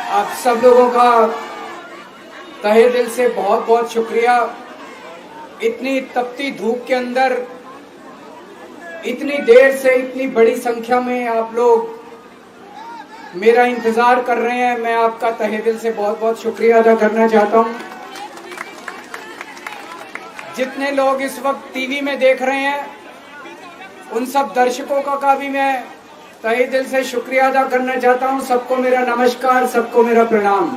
आप सब लोगों का तहे दिल से बहुत बहुत शुक्रिया। इतनी तपती धूप के अंदर इतनी देर से इतनी बड़ी संख्या में आप लोग मेरा इंतजार कर रहे हैं। मैं आपका तहे दिल से बहुत बहुत शुक्रिया अदा करना चाहता हूं। जितने लोग इस वक्त टीवी में देख रहे हैं उन सब दर्शकों का भी मैं तहे दिल से शुक्रिया अदा करना चाहता हूं। सबको मेरा नमस्कार, सबको मेरा प्रणाम।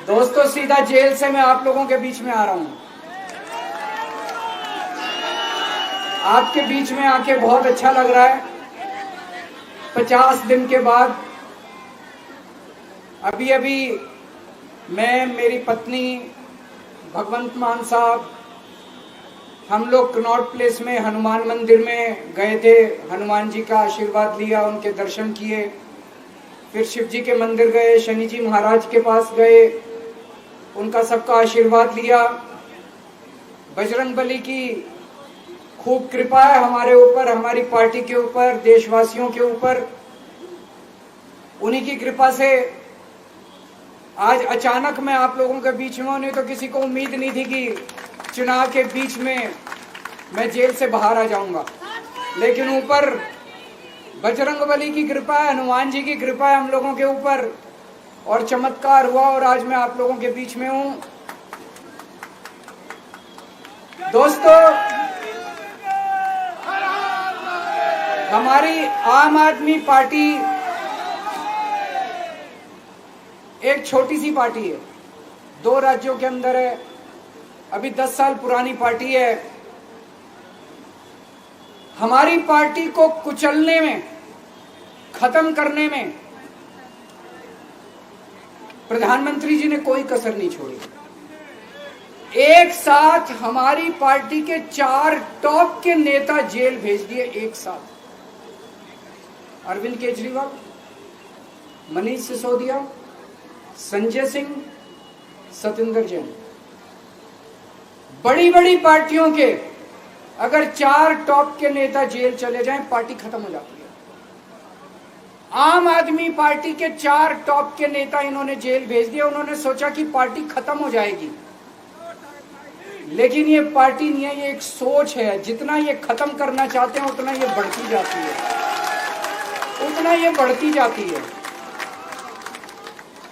दोस्तों, सीधा जेल से मैं आप लोगों के बीच में आ रहा हूं। आपके बीच में आके बहुत अच्छा लग रहा है। 50 दिन के बाद अभी मैं, मेरी पत्नी भगवंत मान साहब, हम लोग कनॉट प्लेस में हनुमान मंदिर में गए थे। हनुमान जी का आशीर्वाद लिया, उनके दर्शन किए। फिर शिव जी के मंदिर गए, शनि जी महाराज के पास गए, उनका सबका आशीर्वाद लिया। बजरंगबली की खूब कृपा है हमारे ऊपर, हमारी पार्टी के ऊपर, देशवासियों के ऊपर। उन्हीं की कृपा से आज अचानक मैं आप लोगों के बीच में हूं। नहीं तो किसी को उम्मीद नहीं थी कि चुनाव के बीच में मैं जेल से बाहर आ जाऊंगा। लेकिन ऊपर बजरंगबली की कृपा है, हनुमान जी की कृपा है हम लोगों के ऊपर, और चमत्कार हुआ और आज मैं आप लोगों के बीच में हूं। दोस्तों, हमारी आम आदमी पार्टी एक छोटी सी पार्टी है, 2 राज्यों के अंदर है, अभी 10 साल पुरानी पार्टी है। हमारी पार्टी को कुचलने में, खत्म करने में प्रधानमंत्री जी ने कोई कसर नहीं छोड़ी। एक साथ हमारी पार्टी के 4 टॉप के नेता जेल भेज दिए एक साथ। अरविंद केजरीवाल, मनीष सिसोदिया, संजय सिंह, सतेंद्र जैन। बड़ी बड़ी पार्टियों के अगर 4 टॉप के नेता जेल चले जाएं, पार्टी खत्म हो जाती है। आम आदमी पार्टी के 4 टॉप के नेता इन्होंने जेल भेज दिया। उन्होंने सोचा कि पार्टी खत्म हो जाएगी, लेकिन ये पार्टी नहीं है, ये एक सोच है। जितना ये खत्म करना चाहते हैं उतना ये बढ़ती जाती है, उतना ये बढ़ती जाती है।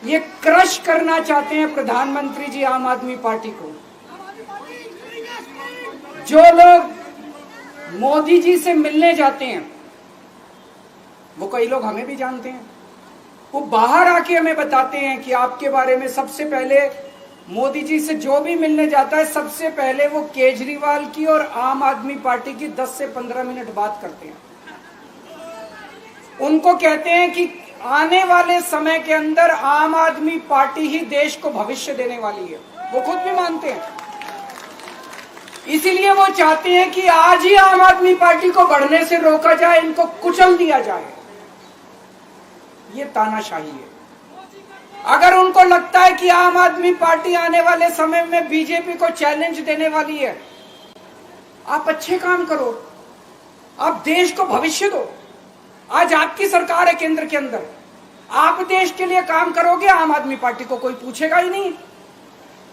ये क्रश करना चाहते हैं प्रधानमंत्री जी आम आदमी पार्टी को। जो लोग मोदी जी से मिलने जाते हैं, वो कई लोग हमें भी जानते हैं, वो बाहर आके हमें बताते हैं कि आपके बारे में सबसे पहले मोदी जी से जो भी मिलने जाता है, सबसे पहले वो केजरीवाल की और आम आदमी पार्टी की 10 से 15 मिनट बात करते हैं। उनको कहते हैं कि आने वाले समय के अंदर आम आदमी पार्टी ही देश को भविष्य देने वाली है। वो खुद भी मानते हैं। इसीलिए वो चाहते हैं कि आज ही आम आदमी पार्टी को बढ़ने से रोका जाए, इनको कुचल दिया जाए। ये तानाशाही है। अगर उनको लगता है कि आम आदमी पार्टी आने वाले समय में बीजेपी को चैलेंज देने वाली है, आप अच्छे काम करो, आप देश को भविष्य दो। आज आपकी सरकार है केंद्र के अंदर, आप देश के लिए काम करोगे, आम आदमी पार्टी को कोई पूछेगा ही नहीं।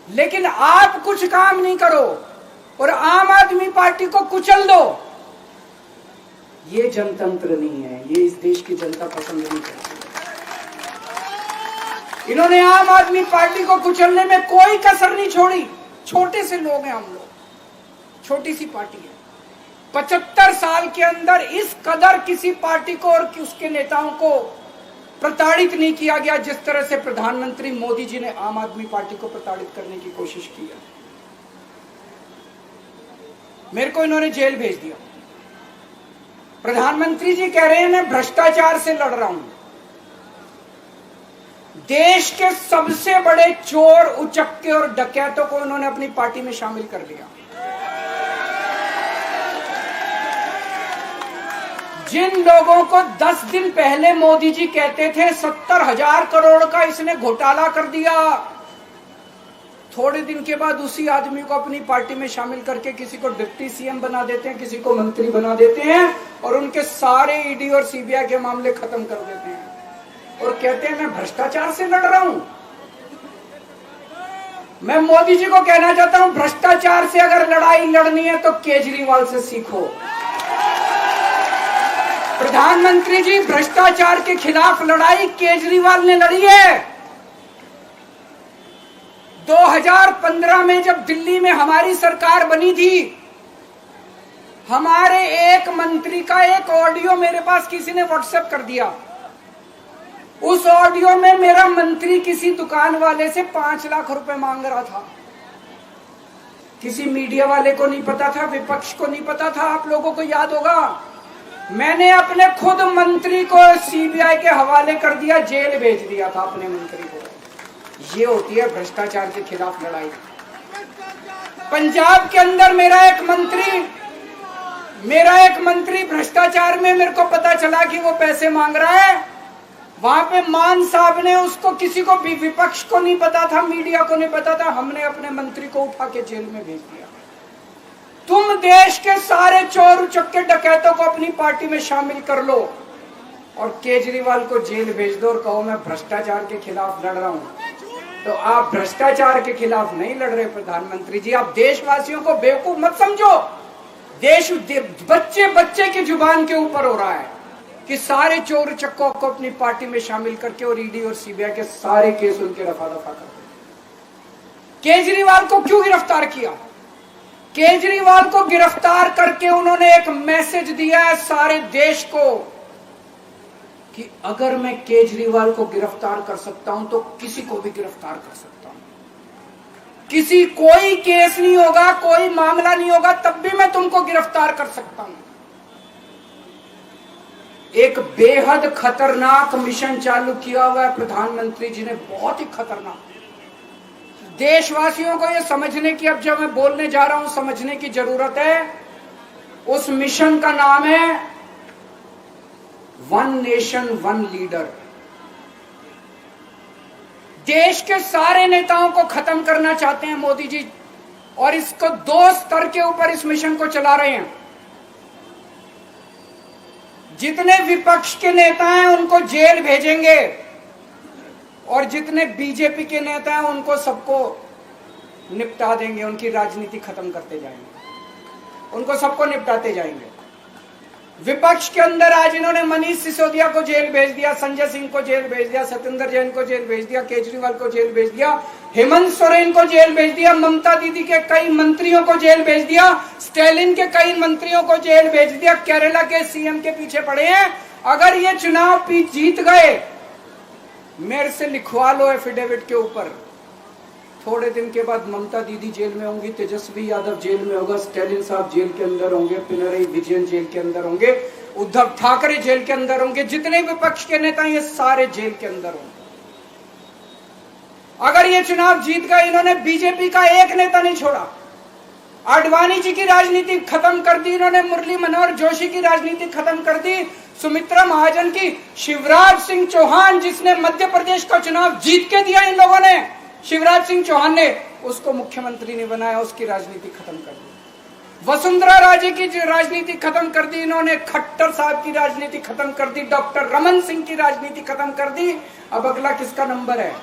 लेकिन आप कुछ काम नहीं करो और आम आदमी पार्टी को कुचल दो, ये जनतंत्र नहीं है, ये इस देश की जनता पसंद नहीं करती। इन्होंने आम आदमी पार्टी को कुचलने में कोई कसर नहीं छोड़ी। छोटे से लोग हैं हम लोग, छोटी सी पार्टी है। 75 साल के अंदर इस कदर किसी पार्टी को और उसके नेताओं को प्रताड़ित नहीं किया गया जिस तरह से प्रधानमंत्री मोदी जी ने आम आदमी पार्टी को प्रताड़ित करने की कोशिश की है। मेरे को इन्होंने जेल भेज दिया। प्रधानमंत्री जी कह रहे हैं मैं भ्रष्टाचार से लड़ रहा हूं। देश के सबसे बड़े चोर, उचक्के और डकैतों को उन्होंने अपनी पार्टी में शामिल कर लिया। जिन लोगों को 10 दिन पहले मोदी जी कहते थे 70,000 करोड़ का इसने घोटाला कर दिया, थोड़े दिन के बाद उसी आदमी को अपनी पार्टी में शामिल करके किसी को डिप्टी सीएम बना देते हैं, किसी को मंत्री बना देते हैं और उनके सारे ईडी और सीबीआई के मामले खत्म कर देते हैं और कहते हैं मैं भ्रष्टाचार से लड़ रहा हूं। मैं मोदी जी को कहना चाहता हूं, भ्रष्टाचार से अगर लड़ाई लड़नी है तो केजरीवाल से सीखो। प्रधानमंत्री जी, भ्रष्टाचार के खिलाफ लड़ाई केजरीवाल ने लड़ी है। 2015 में जब दिल्ली में हमारी सरकार बनी थी, हमारे एक मंत्री का एक ऑडियो मेरे पास किसी ने व्हाट्सएप कर दिया। उस ऑडियो में मेरा मंत्री किसी दुकान वाले से 5 लाख रुपए मांग रहा था। किसी मीडिया वाले को नहीं पता था, विपक्ष को नहीं पता था। आप लोगों को याद होगा, मैंने अपने खुद मंत्री को सीबीआई के हवाले कर दिया, जेल भेज दिया था अपने मंत्री को। ये होती है भ्रष्टाचार के खिलाफ लड़ाई। पंजाब के अंदर मेरा एक मंत्री भ्रष्टाचार में, मेरे को पता चला कि वो पैसे मांग रहा है। वहां पे मान साहब ने उसको, किसी को भी, विपक्ष को नहीं पता था, मीडिया को नहीं पता था, हमने अपने मंत्री को उठा के जेल में भेज दिया। तुम देश के सारे चोर उचक्के डकैतों को अपनी पार्टी में शामिल कर लो और केजरीवाल को जेल भेज दो और कहो मैं भ्रष्टाचार के खिलाफ लड़ रहा हूं। तो आप भ्रष्टाचार के खिलाफ नहीं लड़ रहे प्रधानमंत्री जी। आप देशवासियों को बेवकूफ मत समझो। देश बच्चे बच्चे की जुबान के ऊपर हो रहा है कि सारे चोर चक्कों को अपनी पार्टी में शामिल करके और ईडी और सीबीआई के सारे केस उनके रफा दफा कर दे। केजरीवाल को क्यों गिरफ्तार किया? केजरीवाल को गिरफ्तार करके उन्होंने एक मैसेज दिया है सारे देश को कि अगर मैं केजरीवाल को गिरफ्तार कर सकता हूं तो किसी को भी गिरफ्तार कर सकता हूं। कोई केस नहीं होगा, कोई मामला नहीं होगा, तब भी मैं तुमको गिरफ्तार कर सकता हूं। एक बेहद खतरनाक मिशन चालू किया हुआ है प्रधानमंत्री जी ने, बहुत ही खतरनाक। देशवासियों को यह समझने की, अब जब मैं बोलने जा रहा हूं, समझने की जरूरत है। उस मिशन का नाम है वन नेशन वन लीडर। देश के सारे नेताओं को खत्म करना चाहते हैं मोदी जी, और इसको 2 स्तर के ऊपर इस मिशन को चला रहे हैं। जितने विपक्ष के नेता हैं उनको जेल भेजेंगे और जितने बीजेपी के नेता हैं उनको सबको निपटा देंगे, उनकी राजनीति खत्म करते जाएंगे, उनको सबको निपटाते जाएंगे। विपक्ष के अंदर आज इन्होंने मनीष सिसोदिया को जेल भेज दिया, संजय सिंह को जेल भेज दिया, सत्येंद्र जैन को जेल भेज दिया, केजरीवाल को जेल भेज दिया, हेमंत सोरेन को जेल भेज दिया, ममता दीदी के कई मंत्रियों को जेल भेज दिया, स्टालिन के कई मंत्रियों को जेल भेज दिया, केरला के सीएम के पीछे पड़े हैं। अगर ये चुनाव जीत गए, मेरे से लिखवा लो एफिडेविट के ऊपर, थोड़े दिन के बाद ममता दीदी जेल में होंगी, तेजस्वी यादव जेल में होगा, स्टालिन साहब जेल के अंदर होंगे, पिनरई विजयन जेल के अंदर होंगे, उद्धव ठाकरे जेल के अंदर होंगे, जितने विपक्ष के नेता ये सारे जेल के अंदर होंगे। अगर ये चुनाव जीत गए, इन्होंने बीजेपी का एक नेता नहीं छोड़ा। आडवाणी जी की राजनीति खत्म कर दी इन्होंने, मुरली मनोहर जोशी की राजनीति खत्म कर दी, सुमित्रा महाजन की, शिवराज सिंह चौहान जिसने मध्य प्रदेश का चुनाव जीत के दिया इन लोगों ने, शिवराज सिंह चौहान ने उसको मुख्यमंत्री नहीं बनाया, उसकी राजनीति खत्म कर दी। वसुंधरा राजे की राजनीति खत्म कर दी इन्होंने, खट्टर साहब की राजनीति खत्म कर दी, डॉक्टर रमन सिंह की राजनीति खत्म कर दी। अब अगला किसका नंबर है?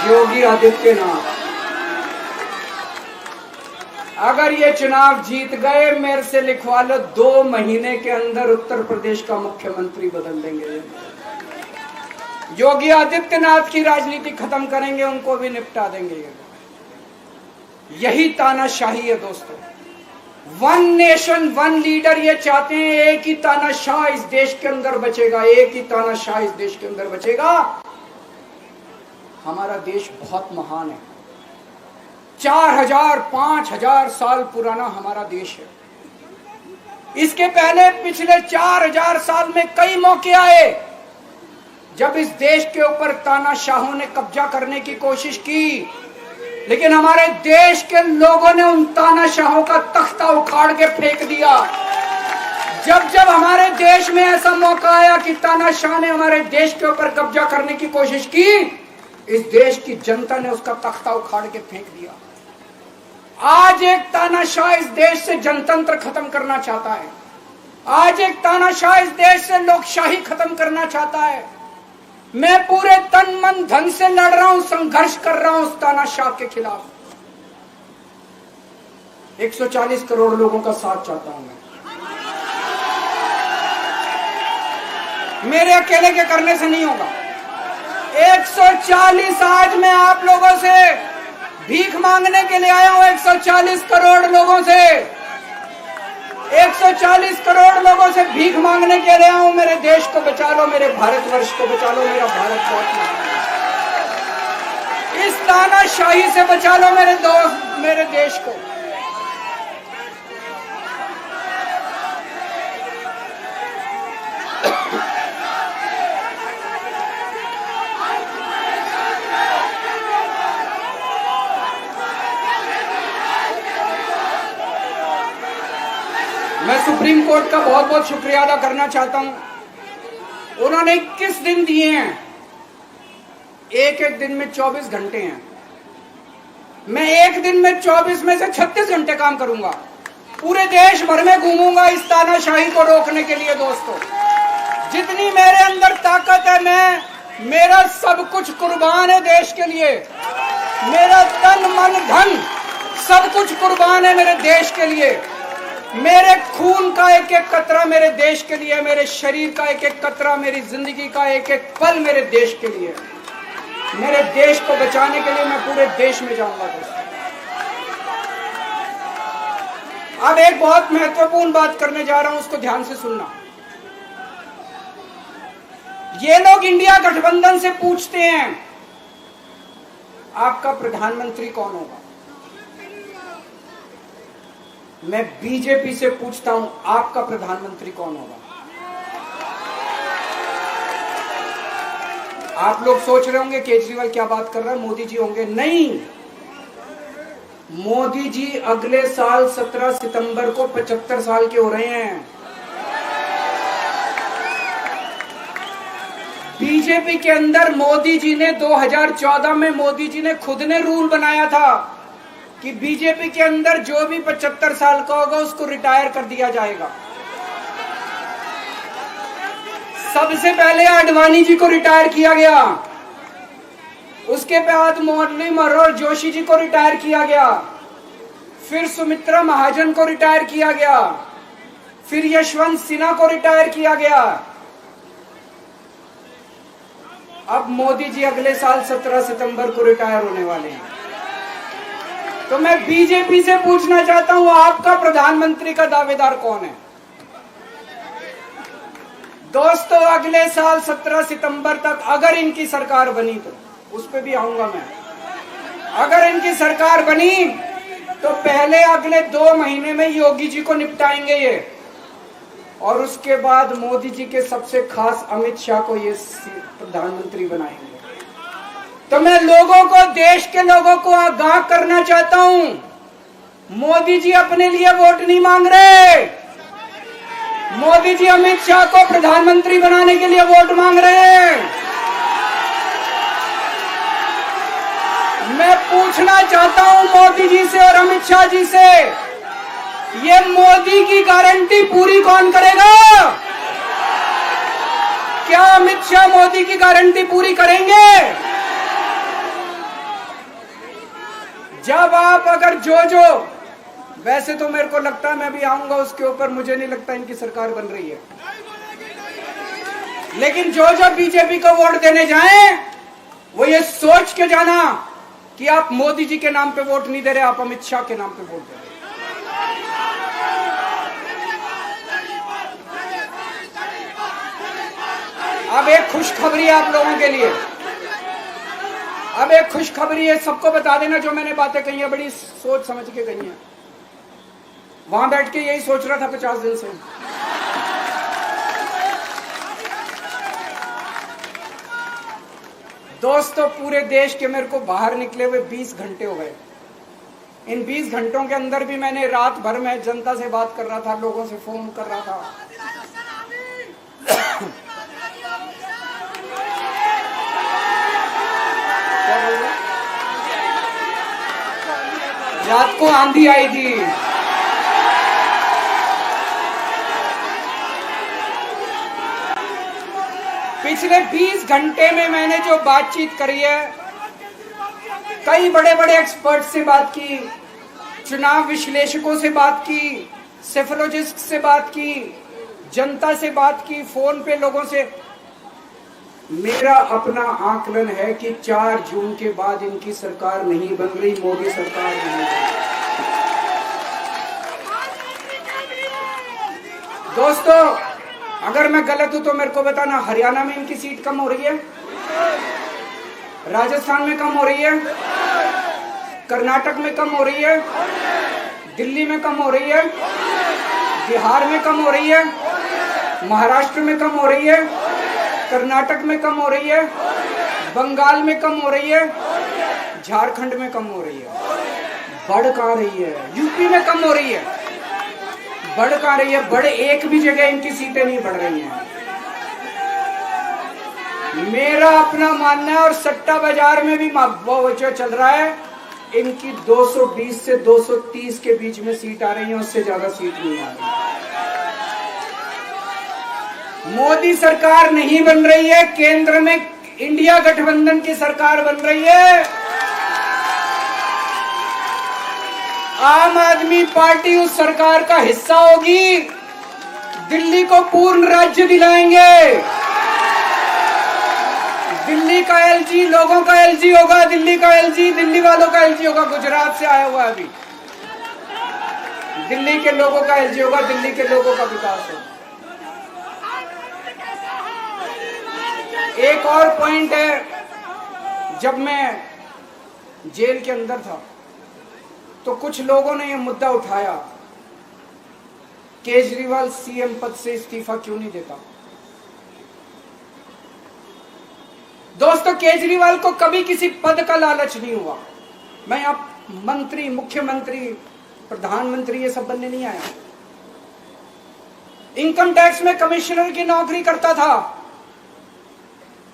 योगी आदित्यनाथ। अगर ये चुनाव जीत गए, मेरे से लिखवा लो, 2 महीने के अंदर उत्तर प्रदेश का मुख्यमंत्री बदल देंगे। योगी आदित्यनाथ की राजनीति खत्म करेंगे, उनको भी निपटा देंगे। यही तानाशाही है दोस्तों। वन नेशन वन लीडर ये चाहते हैं, एक ही तानाशाह इस देश के अंदर बचेगा, एक ही तानाशाह इस देश के अंदर बचेगा। हमारा देश बहुत महान है, 4000 5000 साल पुराना हमारा देश है। इसके पहले पिछले 4000 साल में कई मौके आए जब इस देश के ऊपर तानाशाहों ने कब्जा करने की कोशिश की, लेकिन हमारे देश के लोगों ने उन तानाशाहों का तख्ता उखाड़ के फेंक दिया। जब जब हमारे देश में ऐसा मौका आया कि तानाशाह ने हमारे देश के ऊपर कब्जा करने की कोशिश की, इस देश की जनता ने उसका तख्ता उखाड़ के फेंक दिया। आज एक तानाशाह इस देश से जनतंत्र खत्म करना चाहता है। आज एक तानाशाह इस देश से लोकशाही खत्म करना चाहता है। मैं पूरे तन मन धन से लड़ रहा हूं, संघर्ष कर रहा हूं उस तानाशाह के खिलाफ। 140 करोड़ लोगों का साथ चाहता हूं मैं। मेरे अकेले के करने से नहीं होगा। 140 आज मैं आप लोगों से भीख मांगने के लिए आया हूं। 140 करोड़ लोगों से 140 करोड़ लोगों से भीख मांगने के लिए आया हूं। मेरे देश को बचा लो, मेरे भारतवर्ष को बचा लो, मेरा भारत बहुत इस तानाशाही से बचा लो मेरे दोस्त, मेरे देश को। मैं सुप्रीम कोर्ट का बहुत बहुत शुक्रिया अदा करना चाहता हूं। उन्होंने 21 दिन दिए हैं, एक एक दिन में 24 घंटे हैं। मैं एक दिन में 24 में से 36 घंटे काम करूंगा। पूरे देश भर में घूमूंगा इस तानाशाही को रोकने के लिए। दोस्तों, जितनी मेरे अंदर ताकत है, मेरा सब कुछ कुर्बान है देश के लिए। मेरा तन मन धन सब कुछ कुर्बान है मेरे देश के लिए। मेरे खून का एक एक कतरा मेरे देश के लिए, मेरे शरीर का एक एक कतरा, मेरी जिंदगी का एक एक पल मेरे देश के लिए। मेरे देश को बचाने के लिए मैं पूरे देश में जाऊंगा। दोस्तों, अब एक बहुत महत्वपूर्ण बात करने जा रहा हूं, उसको ध्यान से सुनना। ये लोग इंडिया गठबंधन से पूछते हैं आपका प्रधानमंत्री कौन होगा। मैं बीजेपी से पूछता हूं आपका प्रधानमंत्री कौन होगा। आप लोग सोच रहे होंगे केजरीवाल क्या बात कर रहा है, मोदी जी होंगे। नहीं, मोदी जी अगले साल 17 सितंबर को 75 साल के हो रहे हैं। बीजेपी के अंदर मोदी जी ने 2014 में मोदी जी ने खुद ने रूल बनाया था कि बीजेपी के अंदर जो भी 75 साल का होगा उसको रिटायर कर दिया जाएगा। सबसे पहले आडवाणी जी को रिटायर किया गया, उसके बाद मुरली मनोहर जोशी जी को रिटायर किया गया, फिर सुमित्रा महाजन को रिटायर किया गया, फिर यशवंत सिन्हा को रिटायर किया गया। अब मोदी जी अगले साल 17 सितंबर को रिटायर होने वाले हैं। तो मैं बीजेपी से पूछना चाहता हूं आपका प्रधानमंत्री का दावेदार कौन है। दोस्तों, अगले साल 17 सितंबर तक अगर इनकी सरकार बनी, तो उस पर भी आऊंगा मैं। अगर इनकी सरकार बनी तो पहले अगले 2 महीने में योगी जी को निपटाएंगे ये, और उसके बाद मोदी जी के सबसे खास अमित शाह को ये प्रधानमंत्री बनाएंगे। तो मैं लोगों को, देश के लोगों को आगाह करना चाहता हूं, मोदी जी अपने लिए वोट नहीं मांग रहे। मोदी जी अमित शाह को प्रधानमंत्री बनाने के लिए वोट मांग रहे हैं। मैं पूछना चाहता हूं मोदी जी से और अमित शाह जी से, ये मोदी की गारंटी पूरी कौन करेगा? क्या अमित शाह मोदी की गारंटी पूरी करेंगे? जब आप अगर जो वैसे तो मेरे को लगता है मैं भी आऊंगा उसके ऊपर, मुझे नहीं लगता इनकी सरकार बन रही है, लेकिन जो बीजेपी को वोट देने जाएं वो ये सोच के जाना कि आप मोदी जी के नाम पे वोट नहीं दे रहे, आप अमित शाह के नाम पे वोट दे रहे। अब एक खुशखबरी है आप लोगों के लिए, अब एक खुशखबरी है। सबको बता देना जो मैंने बातें कही है बड़ी सोच समझ के कही है। वहां बैठ के यही सोच रहा था 50 दिन से। दोस्तों, पूरे देश के मेरे को बाहर निकले हुए 20 घंटे हो गए। इन 20 घंटों के अंदर भी मैंने रात भर में जनता से बात कर रहा था, लोगों से फोन कर रहा था। क्या बोल रहे? रात को आंधी आई थी। पिछले 20 घंटे में मैंने जो बातचीत करी है, कई बड़े बड़े एक्सपर्ट से बात की, चुनाव विश्लेषकों से बात की, सेफोलॉजिस्ट से बात की, जनता से बात की, फोन पे लोगों से। मेरा अपना आकलन है कि 4 जून के बाद इनकी सरकार नहीं बन रही, मोदी सरकार नहीं बन रही। दोस्तों, अगर मैं गलत हूं तो मेरे को बताना। हरियाणा में इनकी सीट कम हो रही है, राजस्थान में कम हो रही है, कर्नाटक में कम हो रही है, दिल्ली में कम हो रही है, बिहार में कम हो रही है, महाराष्ट्र में कम हो रही है, कर्नाटक में कम हो रही है, बंगाल में कम हो रही है, झारखंड में कम हो रही है। बढ़ कहां रही है? यूपी में कम हो रही है, बढ़ कहां रही है? बड़े एक भी जगह इनकी सीटें नहीं बढ़ रही हैं। मेरा अपना मानना है, और सट्टा बाजार में भी जो चल रहा है, इनकी 220 से 230 के बीच में सीट आ रही है, उससे ज्यादा सीट नहीं आ रही। मोदी सरकार नहीं बन रही है, केंद्र में इंडिया गठबंधन की सरकार बन रही है। आम आदमी पार्टी उस सरकार का हिस्सा होगी। दिल्ली को पूर्ण राज्य दिलाएंगे। दिल्ली का एलजी लोगों का एलजी होगा, दिल्ली का एलजी दिल्ली वालों का एलजी होगा। गुजरात से आया हुआ है अभी। दिल्ली के लोगों का एलजी होगा, दिल्ली के लोगों का विकास होगा। एक और पॉइंट है, जब मैं जेल के अंदर था तो कुछ लोगों ने यह मुद्दा उठाया, केजरीवाल सीएम पद से इस्तीफा क्यों नहीं देता। दोस्तों, केजरीवाल को कभी किसी पद का लालच नहीं हुआ। मैं आप मंत्री, मुख्यमंत्री, प्रधानमंत्री ये सब बनने नहीं आया। इनकम टैक्स में कमिश्नर की नौकरी करता था।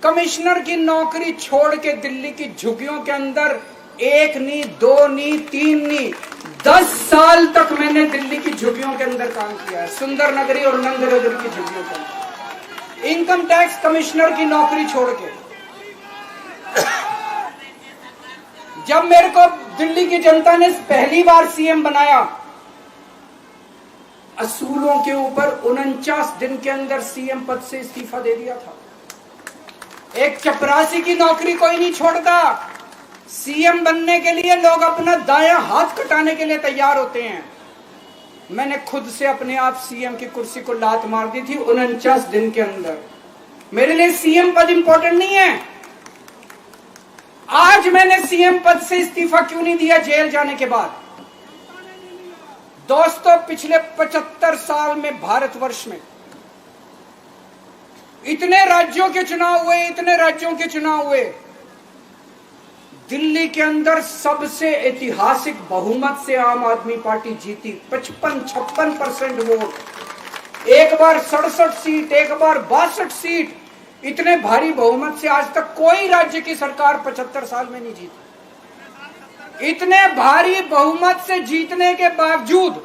कमिश्नर की नौकरी छोड़ के दिल्ली की झुग्गियों के अंदर 1 नहीं, 2 नहीं, 3 नहीं, 10 साल तक मैंने दिल्ली की झुग्गियों के अंदर काम किया है, सुंदर नगरी और नंद नगरी की झुग्गियों के अंदर। इनकम टैक्स कमिश्नर की नौकरी छोड़ के जब मेरे को दिल्ली की जनता ने पहली बार सीएम बनाया, असूलों के ऊपर 49 दिन के अंदर सीएम पद से इस्तीफा दे दिया था। एक चपरासी की नौकरी कोई नहीं छोड़ता। सीएम बनने के लिए लोग अपना दायां हाथ कटाने के लिए तैयार होते हैं। मैंने खुद से अपने आप सीएम की कुर्सी को लात मार दी थी 49 दिन के अंदर। मेरे लिए सीएम पद इंपॉर्टेंट नहीं है। आज मैंने सीएम पद से इस्तीफा क्यों नहीं दिया जेल जाने के बाद? दोस्तों, पिछले 75 साल में भारतवर्ष में इतने राज्यों के चुनाव हुए, इतने राज्यों के चुनाव हुए, दिल्ली के अंदर सबसे ऐतिहासिक बहुमत से आम आदमी पार्टी जीती। 55-56% वोट, एक बार 67 सीट, एक बार 62 सीट। इतने भारी बहुमत से आज तक कोई राज्य की सरकार 75 साल में नहीं जीती। इतने भारी बहुमत से जीतने के बावजूद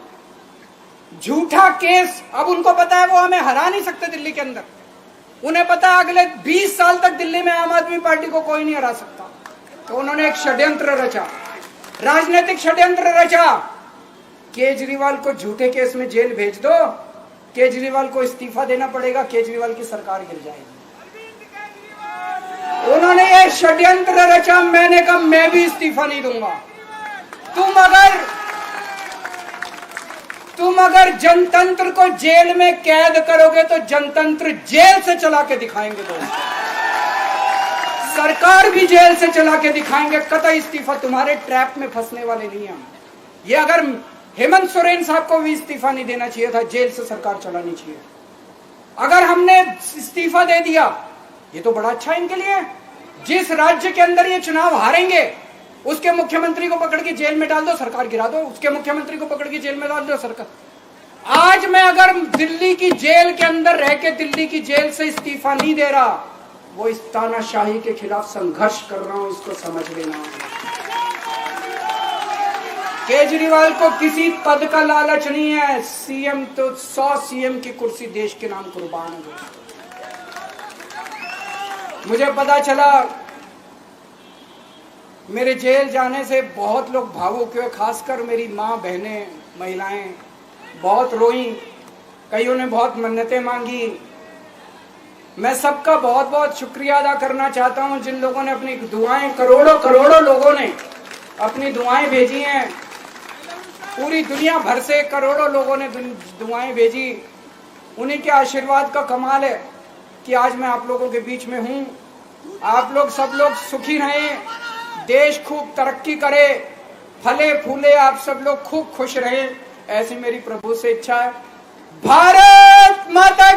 झूठा केस, अब उनको पता है वो हमें हरा नहीं सकते दिल्ली के अंदर। उन्हें पता है अगले 20 साल तक दिल्ली में आम आदमी पार्टी को कोई नहीं हरा सकता। तो उन्होंने एक षड्यंत्र रचा, राजनीतिक षड्यंत्र रचा। केजरीवाल को झूठे केस में जेल भेज दो, केजरीवाल को इस्तीफा देना पड़ेगा, केजरीवाल की सरकार गिर जाएगी। उन्होंने ये षड्यंत्र रचा। मैंने कहा मैं भी इस्तीफा नहीं दूंगा। तुम अगर जनतंत्र को जेल में कैद करोगे तो जनतंत्र जेल से चला के दिखाएंगे। दोस्तों, सरकार भी जेल से चला के दिखाएंगे। कतई इस्तीफा, तुम्हारे ट्रैप में फंसने वाले नहीं हम। ये अगर हेमंत सोरेन साहब को भी इस्तीफा नहीं देना चाहिए था, जेल से सरकार चलानी चाहिए। अगर हमने इस्तीफा दे दिया, ये तो बड़ा अच्छा इनके लिए। जिस राज्य के अंदर ये चुनाव हारेंगे उसके मुख्यमंत्री को पकड़ के जेल में डाल दो, सरकार गिरा दो। उसके मुख्यमंत्री को पकड़ के जेल में डाल दो, सरकार। आज मैं अगर दिल्ली की जेल के अंदर रह के दिल्ली की जेल से इस्तीफा नहीं दे रहा, वो इस तानाशाही के खिलाफ संघर्ष कर रहा हूं, इसको समझ लेना। केजरीवाल को किसी पद का लालच नहीं है। सीएम तो 100 सीएम की कुर्सी देश के नाम कुर्बान हो गई। मुझे पता चला, मेरे जेल जाने से बहुत लोग भावुक हुए, खासकर मेरी माँ, बहनें, महिलाएं बहुत रोई, कईयों ने बहुत मन्नतें मांगी। मैं सबका बहुत बहुत शुक्रिया अदा करना चाहता हूं, जिन लोगों ने अपनी दुआएं, करोड़ों करोड़ों लोगों ने अपनी दुआएं भेजी हैं। पूरी दुनिया भर से करोड़ों लोगों ने दुआएं भेजी। उन्हीं के आशीर्वाद का कमाल है कि आज मैं आप लोगों के बीच में हूं। आप लोग सब लोग सुखी रहें, देश खूब तरक्की करे, फले फूले, आप सब लोग खूब खुश रहें, ऐसी मेरी प्रभु से इच्छा है। भारत माता